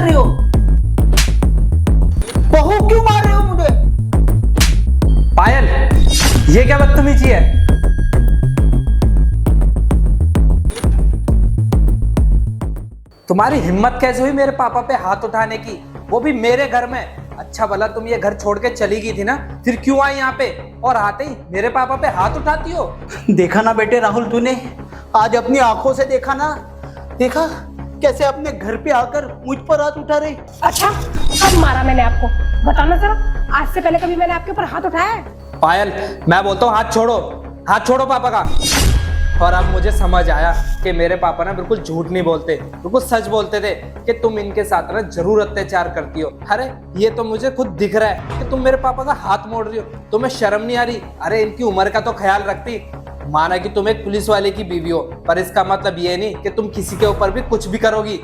कर रहे हो? बहू क्यों मार रहे हो मुझे? पायल, ये क्या बदतमीजी है? तुम्हारी हिम्मत कैसे हुई मेरे पापा पे हाथ उठाने की, वो भी मेरे घर में? अच्छा भला तुम ये घर छोड़ के चली गई थी ना, फिर क्यों आई यहाँ पे और आते ही मेरे पापा पे हाथ उठाती हो? देखा ना बेटे राहुल, तूने आज अपनी आंखों से देखा ना, देखा कैसे अपने घर पे आकर मुझ पर हाथ उठा रही। अच्छा, कब मारा मैंने आपको? बताना जरा, आज से पहले कभी मैंने आपके ऊपर हाथ उठाया है? पायल, मैं बोलता हूँ हाथ छोड़ो, हाथ छोड़ो पापा का। और अब मुझे समझ आया कि मेरे पापा ना बिल्कुल झूठ नहीं बोलते, बिल्कुल सच बोलते थे कि तुम इनके साथ ना जरूर अत्याचार करती हो। अरे ये तो मुझे खुद दिख रहा है कि तुम मेरे पापा का हाथ मोड़ रही हो, तुम्हें शर्म नहीं आ रही? अरे इनकी उम्र का तो ख्याल रखती। माना कि तुम एक पुलिस वाले की बीवी हो, पर इसका मतलब ये नहीं कि तुम किसी के ऊपर भी कुछ भी करोगी।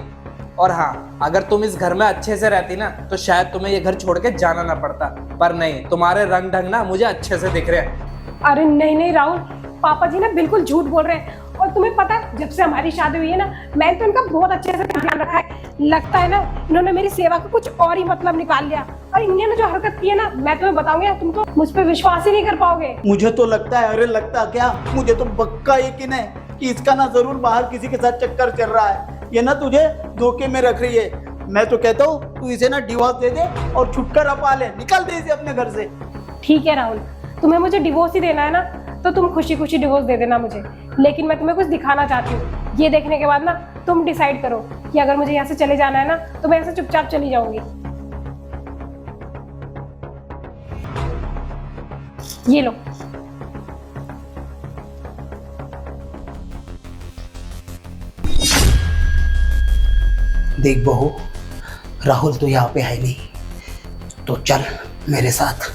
और हाँ, अगर तुम इस घर में अच्छे से रहती ना तो शायद तुम्हें ये घर छोड़ के जाना ना पड़ता, पर नहीं, तुम्हारे रंग ढंग ना मुझे अच्छे से दिख रहे हैं। अरे नहीं नहीं राहुल, पापा जी ना बिल्कुल झूठ बोल रहे हैं। और तुम्हें पता है, जब से हमारी शादी हुई है ना, मैंने तो इनका बहुत अच्छे से ध्यान रखा है। लगता है ना इन्होंने मेरी सेवा का कुछ और ही मतलब निकाल लिया। और इन्होंने जो हरकत की है ना, मैं तुम्हें बताऊंगी, तुम तो मुझ पर विश्वास ही नहीं कर पाओगे। मुझे तो लगता है, अरे लगता क्या, मुझे तो पक्का यकीन है कि इसका ना जरूर बाहर किसी के साथ चक्कर चल रहा है। ये ना तुझे धोखे में रख रही है। मैं तो कहता हूँ तू इसे ना डिवोर्स दे दे और छुटकारा पा ले, निकल दे इसे अपने घर से। ठीक है राहुल, तुम्हें मुझे डिवोर्स ही देना है ना, तो तुम खुशी खुशी डिवोर्स दे देना मुझे। लेकिन मैं तुम्हें कुछ दिखाना चाहती हूँ। ये देखने के बाद ना तुम डिसाइड करो कि अगर मुझे यहाँ से चले जाना है ना, तो मैं ऐसे चुपचाप चली जाऊंगी। ये लो। देख बहू, राहुल तो यहाँ पे है नहीं, तो चल मेरे साथ,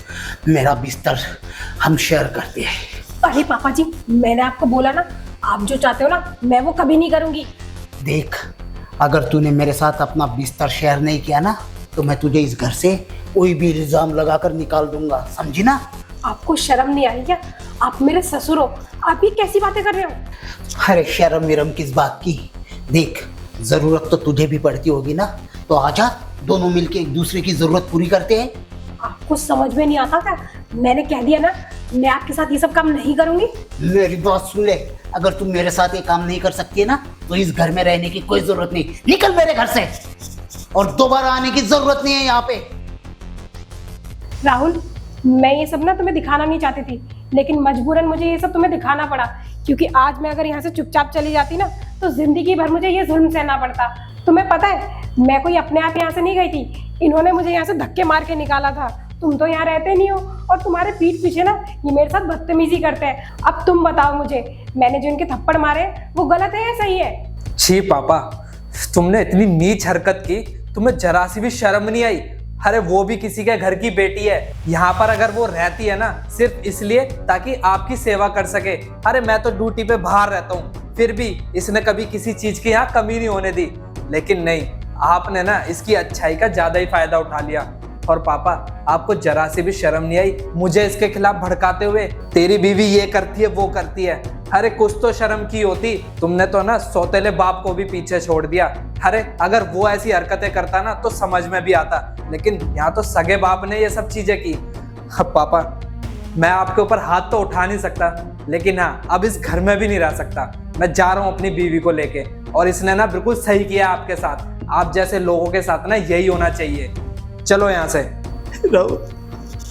मेरा बिस्तर हम शेयर करते हैं। अरे पापा जी, मैंने आपको बोला ना, आप जो चाहते हो ना मैं वो कभी नहीं करूंगी। देख, अगर तूने मेरे साथ अपना बिस्तर शेयर नहीं किया ना, तो मैं तुझे इस घर से कोई भी इल्जाम लगाकर निकाल दूंगा, समझी ना? आपको शर्म नहीं आ रही क्या? आप मेरे ससुर हो, आप ये कैसी बातें कर रहे हो? अरे शर्म विरम किस बात की? देख, जरूरत तो तुझे भी पड़ती होगी ना, तो आजा दोनों मिलके एक दूसरे की जरूरत पूरी करते हैं। आपको समझ में नहीं आता क्या? मैंने कह दिया ना, मैं आपके साथ ये सब काम नहीं करूंगी। मेरी बात सुन ले, अगर तुम मेरे साथ ये काम नहीं कर सकती है ना, तो इस घर में रहने की कोई जरूरत नहीं, निकल मेरे घर से, और दोबारा आने की जरूरत नहीं है यहाँ पे। राहुल, मैं ये सब ना तुम्हें दिखाना नहीं चाहती थी, लेकिन मजबूरन मुझे ये सब तुम्हें दिखाना पड़ा, क्योंकि आज मैं अगर यहाँ से चुपचाप चली जाती ना, तो जिंदगी भर मुझे ये जुल्म सहना पड़ता। तुम्हें पता है, मैं कोई अपने आप यहाँ से नहीं गई थी, इन्होंने मुझे यहाँ से धक्के मार के निकाला था। तुम तो यहाँ रहते नहीं हो, और तुम्हारे पीठ पीछे ना ये मेरे साथ बदतमीजी करते हैं। अब तुम बताओ मुझे, मैंने जो इनके थप्पड़ मारे वो गलत है या सही है? छी पापा, तुमने इतनी नीच हरकत की, तुम्हें जरा सी भी शर्म नहीं आई? अरे वो भी किसी के घर की बेटी है, यहाँ पर अगर वो रहती है ना सिर्फ इसलिए ताकि आपकी सेवा कर सके। अरे मैं तो ड्यूटी पे बाहर रहता हूँ, फिर भी इसने कभी किसी चीज की यहाँ कमी नहीं होने दी। लेकिन नहीं, आपने ना इसकी अच्छाई का ज्यादा ही फायदा उठा लिया। और पापा, आपको जरा सी भी शर्म नहीं आई मुझे इसके खिलाफ भड़काते हुए? तेरी बीवी ये करती है वो करती है, अरे कुछ तो शर्म की होती। तुमने तो ना सौतेले बाप को भी पीछे छोड़ दिया। अरे अगर वो ऐसी हरकतें करता ना तो समझ में भी आता, लेकिन यहाँ तो सगे बाप ने ये सब चीजें की। अब पापा, मैं आपके ऊपर हाथ तो उठा नहीं सकता, लेकिन हाँ, अब इस घर में भी नहीं रह सकता। मैं जा रहा हूँ अपनी बीवी को लेके, और इसने ना बिल्कुल सही किया आपके साथ। आप जैसे लोगों के साथ ना यही होना चाहिए। चलो यहाँ से। राहुल,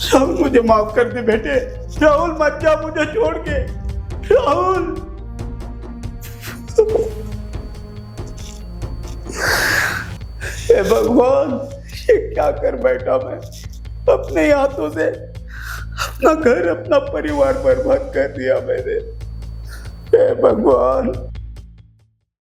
राहुल मुझे माफ कर दे बेटे, राहुल मत जा मुझे छोड़ के, राहुल। हे भगवान, ये क्या कर बैठा मैं, अपने हाथों से अपना घर, अपना परिवार बर्बाद कर दिया मैंने। हे भगवान।